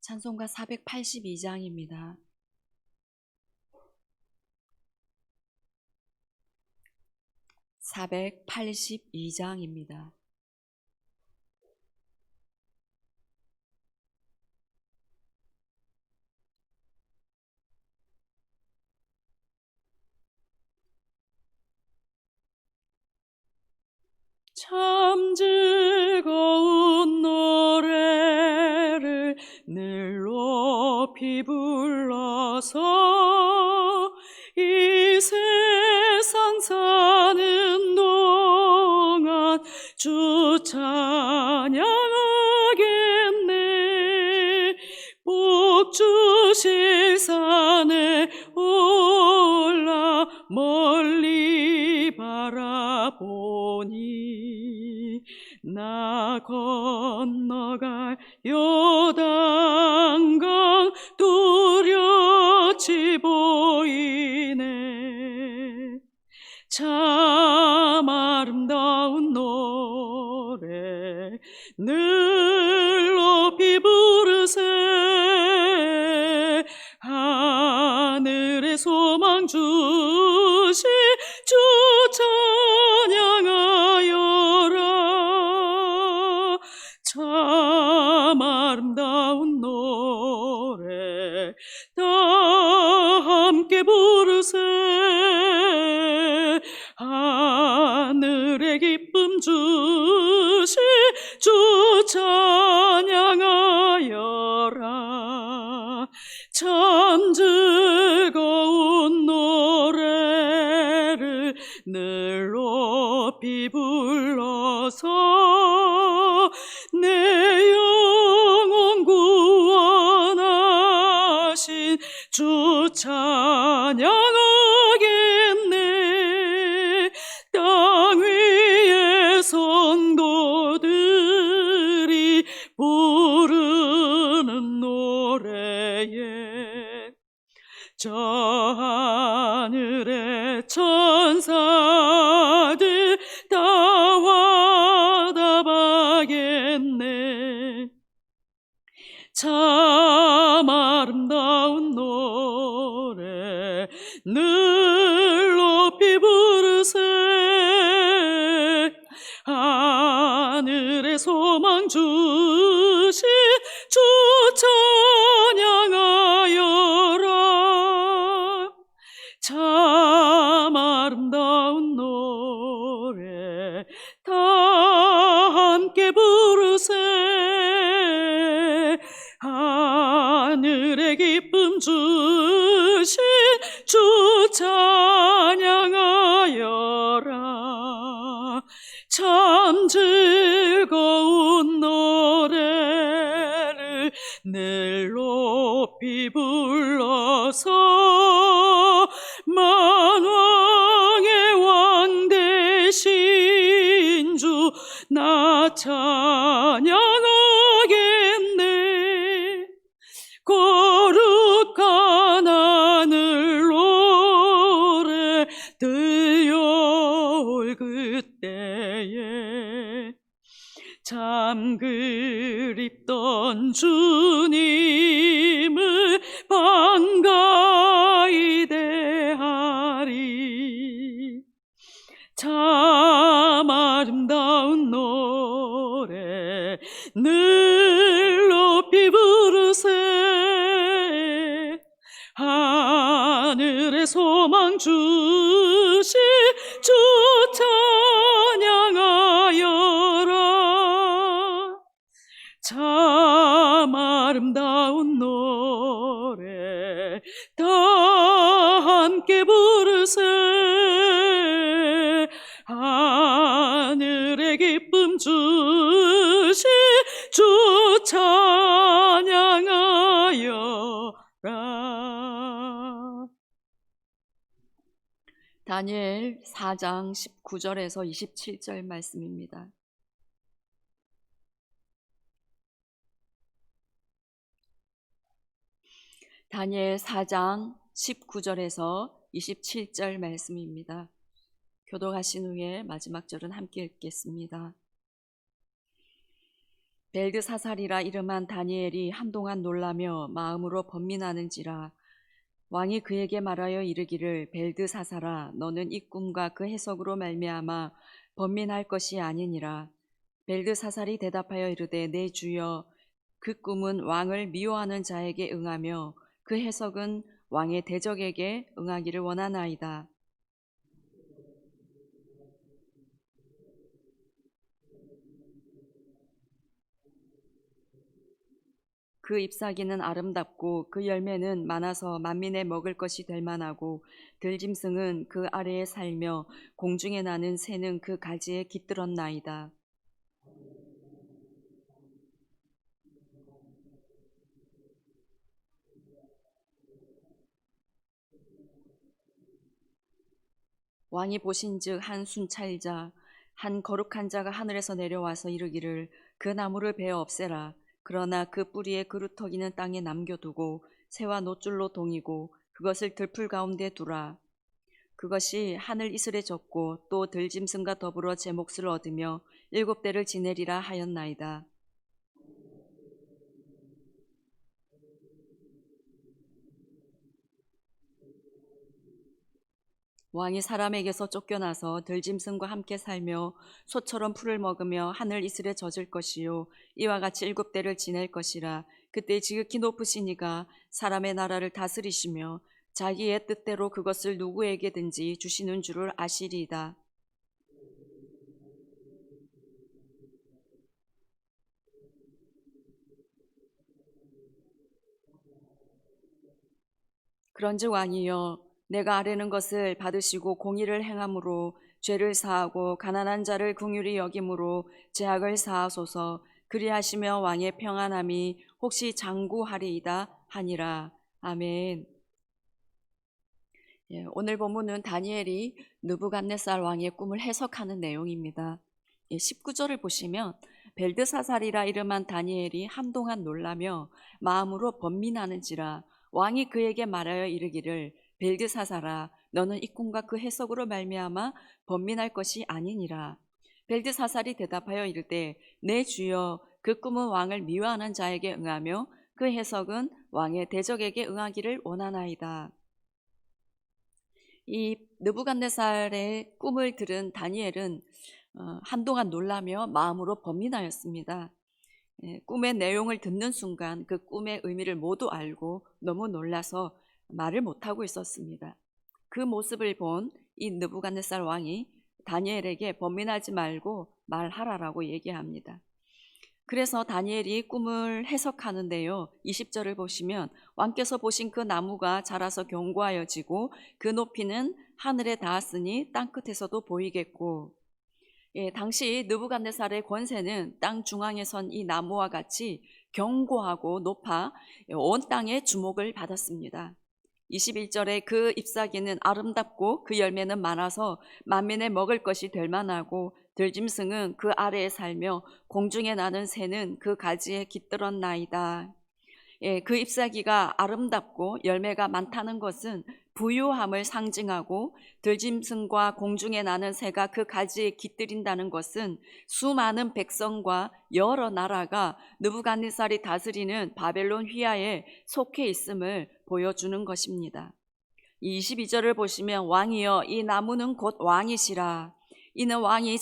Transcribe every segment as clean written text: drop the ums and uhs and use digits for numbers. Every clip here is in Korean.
찬송가 482장입니다. (482장입니다) 참 즐거운 노래를 늘 높이 불러서 이 세상 사는 동안 주 찬양하겠네. 복 주실 산에 올라 멀리 바라보니 나 건너갈 요단강 뚜렷이 보이네. 참 아름다운 노래 늘 높이 부르세. 하늘의 소망 주시 주 찬양하여라. 참 아름다운 노래 다 함께 부르세. 하늘의 기쁨 주시 주 찬양하여라. 참 즐거운 노래를 늘 높이 불러서 내 영혼 구원하신 주 찬양하겠네. 땅 위의 성도들이 부르는 노래에 저 하늘의 천사들 다 화답하겠네. 참 아름다운 노래 늘 높이 부르세. 하늘의 소망 주시 주 찬양하여라. 참 아름다운 노래 다 함께 부르세. 하늘의 기쁨 주시 주 찬양하여라. 참 즐거운 노래를 늘 높이 불러서 만왕의 왕 되신 주 나 찬양하겠네. 거룩한 하늘 노래 들려올 그때에 참 그립던 주님을 반가이 대하리. 참 아름다운 노래 늘 높이 부르세. 하늘의 소망 주시 주 찬양하여라. 참 아름다운 노래 다 함께 부르세. 하늘의 기쁨 주시 주 찬양하여라. 다니엘 4장 19절에서 27절 말씀입니다. 다니엘 4장 19절에서 27절 말씀입니다. 교독하신 후에 마지막 절은 함께 읽겠습니다. 벨드사살이라 이름한 다니엘이 한동안 놀라며 마음으로 번민하는지라. 왕이 그에게 말하여 이르기를, 벨드사살아, 너는 이 꿈과 그 해석으로 말미암아 번민할 것이 아니니라. 벨드사살이 대답하여 이르되, 내 주여, 그 꿈은 왕을 미워하는 자에게 응하며 그 해석은 왕의 대적에게 응하기를 원하나이다. 그 잎사귀는 아름답고 그 열매는 많아서 만민의 먹을 것이 될 만하고, 들짐승은 그 아래에 살며 공중에 나는 새는 그 가지에 깃들었나이다. 왕이 보신즉 한 순찰자, 한 거룩한 자가 하늘에서 내려와서 이르기를, 그 나무를 베어 없애라. 그러나 그 뿌리에 그루터기는 땅에 남겨두고 새와 노줄로 동이고 그것을 들풀 가운데 두라. 그것이 하늘 이슬에 젖고 또 들짐승과 더불어 제 몫을 얻으며 7대를 지내리라 하였나이다. 왕이 사람에게서 쫓겨나서 들짐승과 함께 살며 소처럼 풀을 먹으며 하늘 이슬에 젖을 것이요, 이와 같이 7대를 지낼 것이라. 그때 지극히 높으신 이가 사람의 나라를 다스리시며 자기의 뜻대로 그것을 누구에게든지 주시는 줄을 아시리이다. 그런즉 왕이여, 내가 아뢰는 것을 받으시고 공의를 행함으로 죄를 사하고 가난한 자를 긍휼히 여김으로 죄악을 사하소서. 그리하시며 왕의 평안함이 혹시 장구하리이다 하니라. 아멘. 오늘 본문은 다니엘이 느부갓네살 왕의 꿈을 해석하는 내용입니다. 19절을 보시면, 벨드사살이라 이름한 다니엘이 한동안 놀라며 마음으로 번민하는지라. 왕이 그에게 말하여 이르기를, 벨드사살아, 너는 이 꿈과 그 해석으로 말미암아 번민할 것이 아니니라. 벨드사살이 대답하여 이르되, 내 주여, 그 꿈은 왕을 미워하는 자에게 응하며 그 해석은 왕의 대적에게 응하기를 원하나이다. 이 느부갓네살의 꿈을 들은 다니엘은 한동안 놀라며 마음으로 번민하였습니다. 꿈의 내용을 듣는 순간 그 꿈의 의미를 모두 알고 너무 놀라서 말을 못하고 있었습니다. 그 모습을 본 이 느부갓네살 왕이 다니엘에게 번민하지 말고 말하라라고 얘기합니다. 그래서 다니엘이 꿈을 해석하는데요, 20절을 보시면, 왕께서 보신 그 나무가 자라서 견고하여지고 그 높이는 하늘에 닿았으니 땅끝에서도 보이겠고, 당시 느부갓네살의 권세는 땅 중앙에 선 이 나무와 같이 견고하고 높아 온 땅의 주목을 받았습니다. 21절에 그 잎사귀는 아름답고 그 열매는 많아서 만민의 먹을 것이 될 만하고, 들짐승은 그 아래에 살며 공중에 나는 새는 그 가지에 깃들었나이다. 그 잎사귀가 아름답고 열매가 많다는 것은 부유함을 상징하고, 들짐승과 공중에 나는 새가 그 가지에 깃들인다는 것은 수많은 백성과 여러 나라가 느부갓네살이 다스리는 바벨론 휘하에 속해 있음을 보여주는 것입니다. 22절을 보시면, 왕이여, 이 나무는 곧 왕이시라. 이는 왕이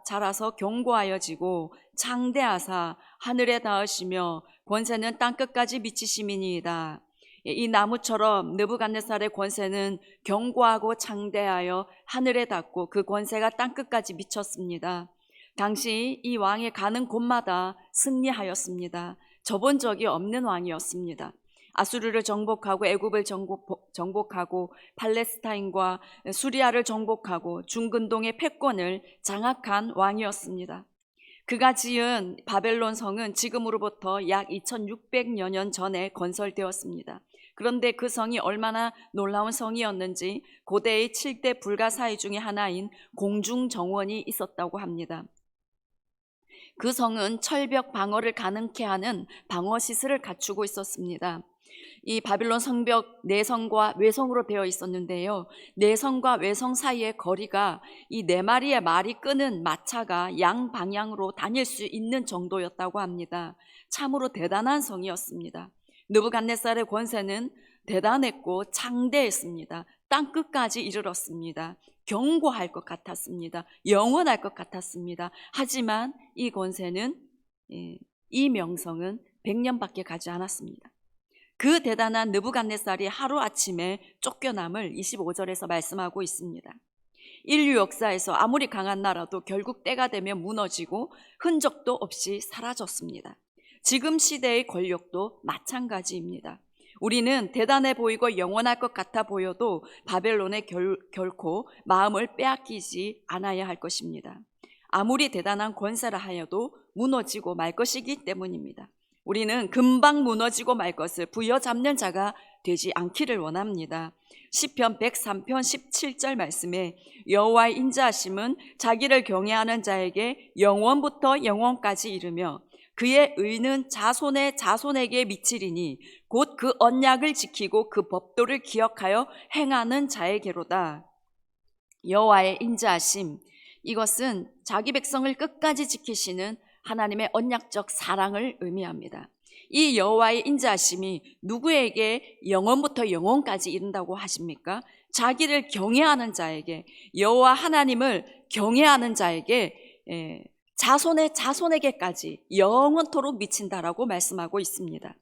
자라서 견고하여지고 창대하사 하늘에 닿으시며 권세는 땅끝까지 미치심이니이다. 이 나무처럼 느부갓네살의 권세는 견고하고 창대하여 하늘에 닿고 그 권세가 땅끝까지 미쳤습니다. 당시 이 왕이 가는 곳마다 승리하였습니다. 저본 적이 없는 왕이었습니다. 아수르를 정복하고 애굽을 정복하고 팔레스타인과 수리아를 정복하고 중근동의 패권을 장악한 왕이었습니다. 그가 지은 바벨론 성은 지금으로부터 약 2600여 년 전에 건설되었습니다. 그런데 그 성이 얼마나 놀라운 성이었는지 고대의 7대 불가사의 중에 하나인 공중정원이 있었다고 합니다. 그 성은 철벽 방어를 가능케 하는 방어 시설을 갖추고 있었습니다. 이 바빌론 성벽 내성과 외성으로 되어 있었는데요, 내성과 외성 사이의 거리가 이 4마리의 말이 끄는 마차가 양 방향으로 다닐 수 있는 정도였다고 합니다. 참으로 대단한 성이었습니다. 느부갓네살의 권세는 대단했고 창대했습니다. 땅끝까지 이르렀습니다. 견고할 것 같았습니다. 영원할 것 같았습니다. 하지만 이 권세는, 이 명성은 100년밖에 가지 않았습니다. 그 대단한 느부갓네살이 하루아침에 쫓겨남을 25절에서 말씀하고 있습니다. 인류 역사에서 아무리 강한 나라도 결국 때가 되면 무너지고 흔적도 없이 사라졌습니다. 지금 시대의 권력도 마찬가지입니다. 우리는 대단해 보이고 영원할 것 같아 보여도 바벨론에 결코 마음을 빼앗기지 않아야 할 것입니다. 아무리 대단한 권세라 하여도 무너지고 말 것이기 때문입니다. 우리는 금방 무너지고 말 것을 부여잡는 자가 되지 않기를 원합니다. 시편 103편 17절 말씀에 여호와의 인자하심은 자기를 경외하는 자에게 영원부터 영원까지 이르며 그의 의는 자손의 자손에게 미치리니 곧 그 언약을 지키고 그 법도를 기억하여 행하는 자에게로다. 여호와의 인자하심, 이것은 자기 백성을 끝까지 지키시는 하나님의 언약적 사랑을 의미합니다. 이 여호와의 인자하심이 누구에게 영원부터 영원까지 이른다고 하십니까? 자기를 경외하는 자에게, 여호와 하나님을 경외하는 자에게 자손의 자손에게까지 영원토록 미친다라고 말씀하고 있습니다.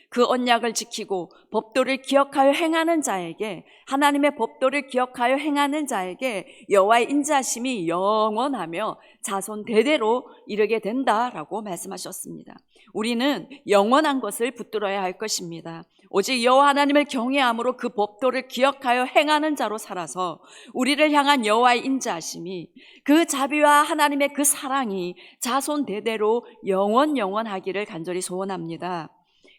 그 언약을 지키고 법도를 기억하여 행하는 자에게, 하나님의 법도를 기억하여 행하는 자에게 여호와의 인자하심이 영원하며 자손 대대로 이르게 된다라고 말씀하셨습니다. 우리는 영원한 것을 붙들어야 할 것입니다. 오직 여호와 하나님을 경외함으로 그 법도를 기억하여 행하는 자로 살아서 우리를 향한 여호와의 인자하심이, 그 자비와 하나님의 그 사랑이 자손 대대로 영원하기를 간절히 소원합니다.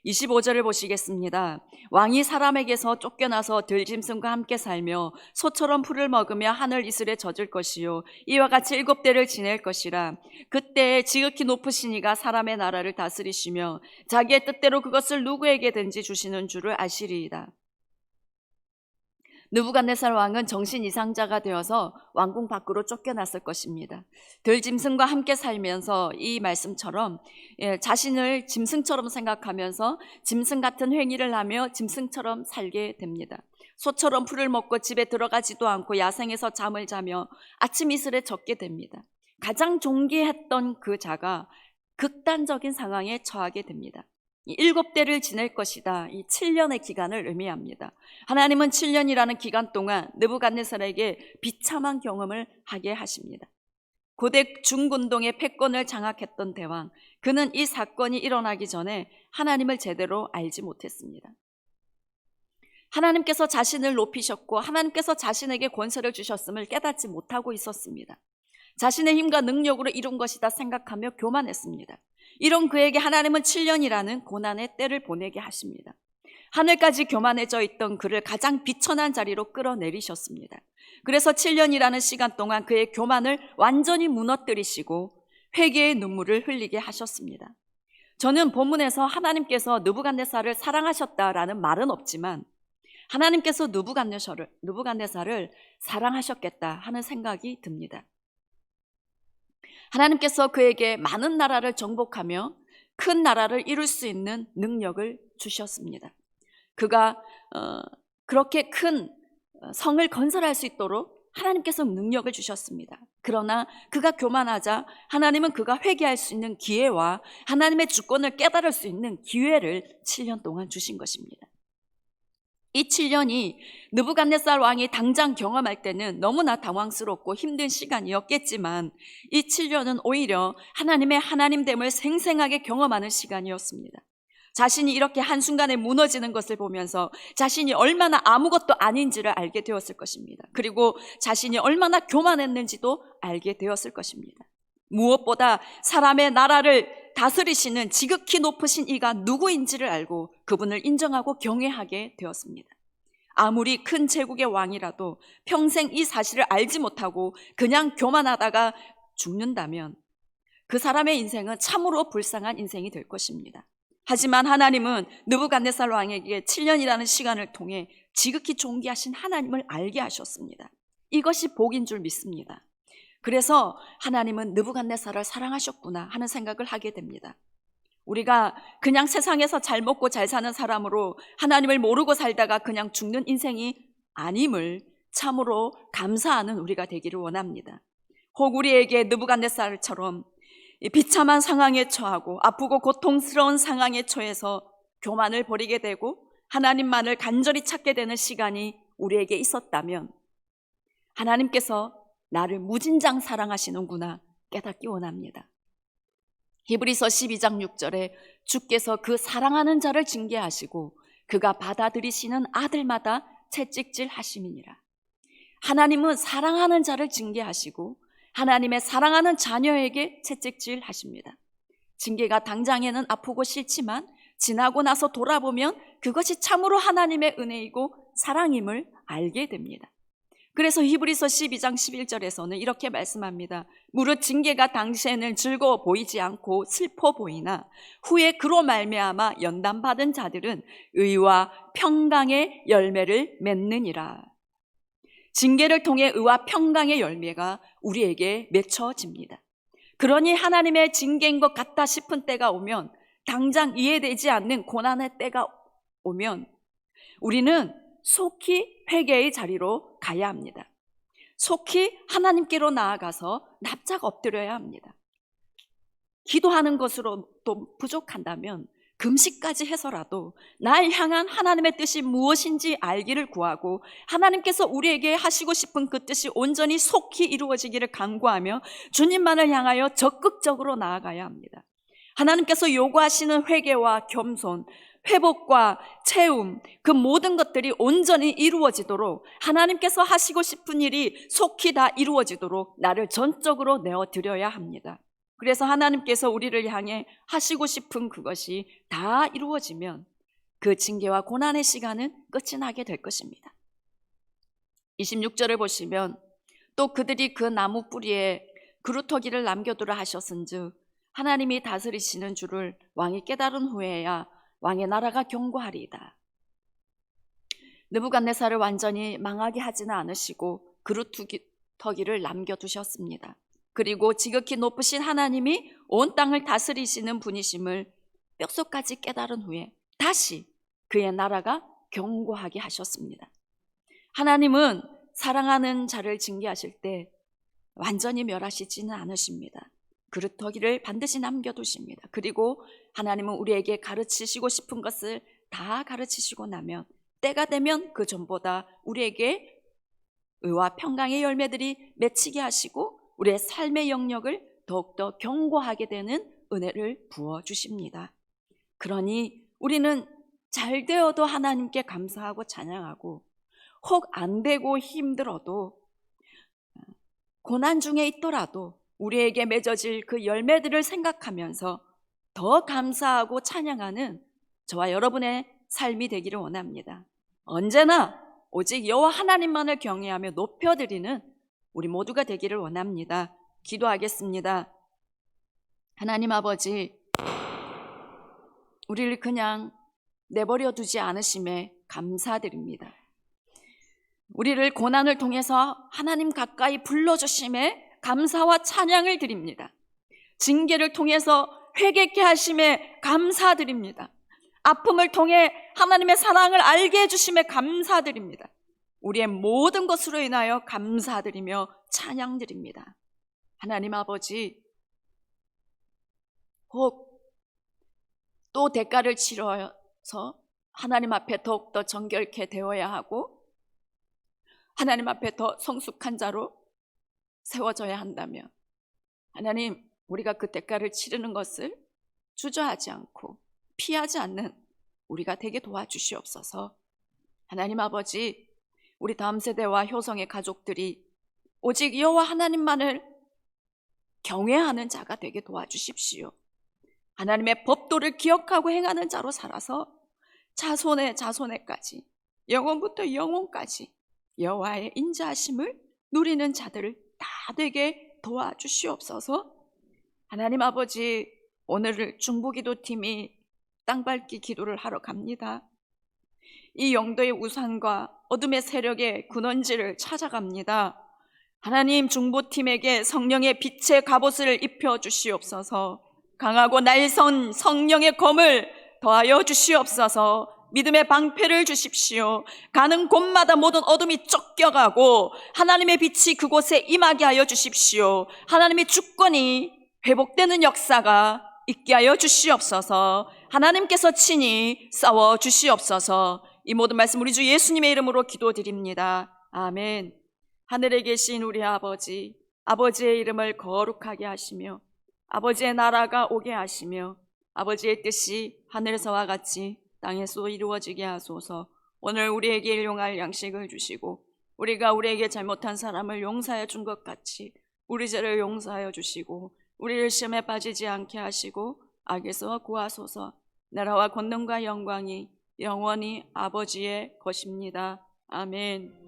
25절을 보시겠습니다. 왕이 사람에게서 쫓겨나서 들짐승과 함께 살며 소처럼 풀을 먹으며 하늘 이슬에 젖을 것이요 이와 같이 7대를 지낼 것이라. 그때 지극히 높으신 이가 사람의 나라를 다스리시며 자기의 뜻대로 그것을 누구에게든지 주시는 줄을 아시리이다. 느부갓네살 왕은 정신 이상자가 되어서 왕궁 밖으로 쫓겨났을 것입니다. 들짐승과 함께 살면서 이 말씀처럼 자신을 짐승처럼 생각하면서 짐승 같은 행위를 하며 짐승처럼 살게 됩니다. 소처럼 풀을 먹고 집에 들어가지도 않고 야생에서 잠을 자며 아침 이슬에 젖게 됩니다. 가장 존귀했던 그 자가 극단적인 상황에 처하게 됩니다. 7대를 지낼 것이다. 이 7년의 기간을 의미합니다. 하나님은 7년이라는 기간 동안 느부갓네살에게 비참한 경험을 하게 하십니다. 고대 중근동의 패권을 장악했던 대왕, 그는 이 사건이 일어나기 전에 하나님을 제대로 알지 못했습니다. 하나님께서 자신을 높이셨고 하나님께서 자신에게 권세를 주셨음을 깨닫지 못하고 있었습니다. 자신의 힘과 능력으로 이룬 것이다 생각하며 교만했습니다. 이런 그에게 하나님은 7년이라는 고난의 때를 보내게 하십니다. 하늘까지 교만해져 있던 그를 가장 비천한 자리로 끌어내리셨습니다. 그래서 7년이라는 시간 동안 그의 교만을 완전히 무너뜨리시고 회개의 눈물을 흘리게 하셨습니다. 저는 본문에서 하나님께서 느부갓네살을 사랑하셨다라는 말은 없지만 하나님께서 느부갓네살을 사랑하셨겠다 하는 생각이 듭니다. 하나님께서 그에게 많은 나라를 정복하며 큰 나라를 이룰 수 있는 능력을 주셨습니다. 그가 그렇게 큰 성을 건설할 수 있도록 하나님께서 능력을 주셨습니다. 그러나 그가 교만하자 하나님은 그가 회개할 수 있는 기회와 하나님의 주권을 깨달을 수 있는 기회를 7년 동안 주신 것입니다. 이 7년이 느부갓네살 왕이 당장 경험할 때는 너무나 당황스럽고 힘든 시간이었겠지만 이 7년은 오히려 하나님의 하나님됨을 생생하게 경험하는 시간이었습니다. 자신이 이렇게 한순간에 무너지는 것을 보면서 자신이 얼마나 아무것도 아닌지를 알게 되었을 것입니다. 그리고 자신이 얼마나 교만했는지도 알게 되었을 것입니다. 무엇보다 사람의 나라를 다스리시는 지극히 높으신 이가 누구인지를 알고 그분을 인정하고 경외하게 되었습니다. 아무리 큰 제국의 왕이라도 평생 이 사실을 알지 못하고 그냥 교만하다가 죽는다면 그 사람의 인생은 참으로 불쌍한 인생이 될 것입니다. 하지만 하나님은 느부갓네살 왕에게 7년이라는 시간을 통해 지극히 존귀하신 하나님을 알게 하셨습니다. 이것이 복인 줄 믿습니다. 그래서 하나님은 느부갓네살을 사랑하셨구나 하는 생각을 하게 됩니다. 우리가 그냥 세상에서 잘 먹고 잘 사는 사람으로 하나님을 모르고 살다가 그냥 죽는 인생이 아님을 참으로 감사하는 우리가 되기를 원합니다. 혹 우리에게 느부갓네살처럼 비참한 상황에 처하고 아프고 고통스러운 상황에 처해서 교만을 버리게 되고 하나님만을 간절히 찾게 되는 시간이 우리에게 있었다면 하나님께서 나를 무진장 사랑하시는구나 깨닫기 원합니다. 히브리서 12장 6절에 주께서 그 사랑하는 자를 징계하시고 그가 받아들이시는 아들마다 채찍질 하심이니라. 하나님은 사랑하는 자를 징계하시고 하나님의 사랑하는 자녀에게 채찍질 하십니다. 징계가 당장에는 아프고 싫지만 지나고 나서 돌아보면 그것이 참으로 하나님의 은혜이고 사랑임을 알게 됩니다. 그래서 히브리서 12장 11절에서는 이렇게 말씀합니다. 무릇 징계가 당시에는 즐거워 보이지 않고 슬퍼 보이나 후에 그로 말미암아 연단받은 자들은 의와 평강의 열매를 맺느니라. 징계를 통해 의와 평강의 열매가 우리에게 맺혀집니다. 그러니 하나님의 징계인 것 같다 싶은 때가 오면, 당장 이해되지 않는 고난의 때가 오면 우리는 속히 회개의 자리로 가야 합니다. 속히 하나님께로 나아가서 납작 엎드려야 합니다. 기도하는 것으로도 부족한다면 금식까지 해서라도 날 향한 하나님의 뜻이 무엇인지 알기를 구하고 하나님께서 우리에게 하시고 싶은 그 뜻이 온전히 속히 이루어지기를 간구하며 주님만을 향하여 적극적으로 나아가야 합니다. 하나님께서 요구하시는 회개와 겸손, 회복과 채움, 그 모든 것들이 온전히 이루어지도록 하나님께서 하시고 싶은 일이 속히 다 이루어지도록 나를 전적으로 내어드려야 합니다. 그래서 하나님께서 우리를 향해 하시고 싶은 그것이 다 이루어지면 그 징계와 고난의 시간은 끝이 나게 될 것입니다. 26절을 보시면 또 그들이 그 나무 뿌리에 그루터기를 남겨두라 하셨은즉 하나님이 다스리시는 줄을 왕이 깨달은 후에야 왕의 나라가 견고하리이다. 느부갓네살을 완전히 망하게 하지는 않으시고 그루터기를 남겨두셨습니다. 그리고 지극히 높으신 하나님이 온 땅을 다스리시는 분이심을 뼛속까지 깨달은 후에 다시 그의 나라가 견고하게 하셨습니다. 하나님은 사랑하는 자를 징계하실 때 완전히 멸하시지는 않으십니다. 그루터기를 반드시 남겨두십니다. 그리고 하나님은 우리에게 가르치시고 싶은 것을 다 가르치시고 나면 때가 되면 그 전보다 우리에게 의와 평강의 열매들이 맺히게 하시고 우리의 삶의 영역을 더욱더 견고하게 되는 은혜를 부어주십니다. 그러니 우리는 잘 되어도 하나님께 감사하고 찬양하고 혹 안 되고 힘들어도 고난 중에 있더라도 우리에게 맺어질 그 열매들을 생각하면서 더 감사하고 찬양하는 저와 여러분의 삶이 되기를 원합니다. 언제나 오직 여호와 하나님만을 경외하며 높여드리는 우리 모두가 되기를 원합니다. 기도하겠습니다. 하나님 아버지, 우리를 그냥 내버려 두지 않으심에 감사드립니다. 우리를 고난을 통해서 하나님 가까이 불러주심에 감사와 찬양을 드립니다. 징계를 통해서 회개케 하심에 감사드립니다. 아픔을 통해 하나님의 사랑을 알게 해주심에 감사드립니다. 우리의 모든 것으로 인하여 감사드리며 찬양드립니다. 하나님 아버지, 혹 또 대가를 치러서 하나님 앞에 더욱더 정결케 되어야 하고 하나님 앞에 더 성숙한 자로 세워져야 한다면 하나님, 우리가 그 대가를 치르는 것을 주저하지 않고 피하지 않는 우리가 되게 도와주시옵소서. 하나님 아버지, 우리 다음 세대와 효성의 가족들이 오직 여호와 하나님만을 경외하는 자가 되게 도와주십시오. 하나님의 법도를 기억하고 행하는 자로 살아서 자손의 자손에까지 영원부터 영원까지 여호와의 인자하심을 누리는 자들을 다 되게 도와주시옵소서. 하나님 아버지, 오늘 중보기도팀이 땅밟기 기도를 하러 갑니다. 이 영도의 우상과 어둠의 세력의 근원지를 찾아갑니다. 하나님, 중보팀에게 성령의 빛의 갑옷을 입혀 주시옵소서. 강하고 날선 성령의 검을 더하여 주시옵소서. 믿음의 방패를 주십시오. 가는 곳마다 모든 어둠이 쫓겨가고 하나님의 빛이 그곳에 임하게 하여 주십시오. 하나님의 주권이 회복되는 역사가 있게 하여 주시옵소서. 하나님께서 친히 싸워 주시옵소서. 이 모든 말씀 우리 주 예수님의 이름으로 기도드립니다. 아멘. 하늘에 계신 우리 아버지, 아버지의 이름을 거룩하게 하시며 아버지의 나라가 오게 하시며 아버지의 뜻이 하늘에서와 같이 땅에서 이루어지게 하소서. 오늘 우리에게 일용할 양식을 주시고 우리가 우리에게 잘못한 사람을 용서해 준 것 같이 우리 죄를 용서하여 주시고 우리를 시험에 빠지지 않게 하시고 악에서 구하소서. 나라와 권능과 영광이 영원히 아버지의 것입니다. 아멘.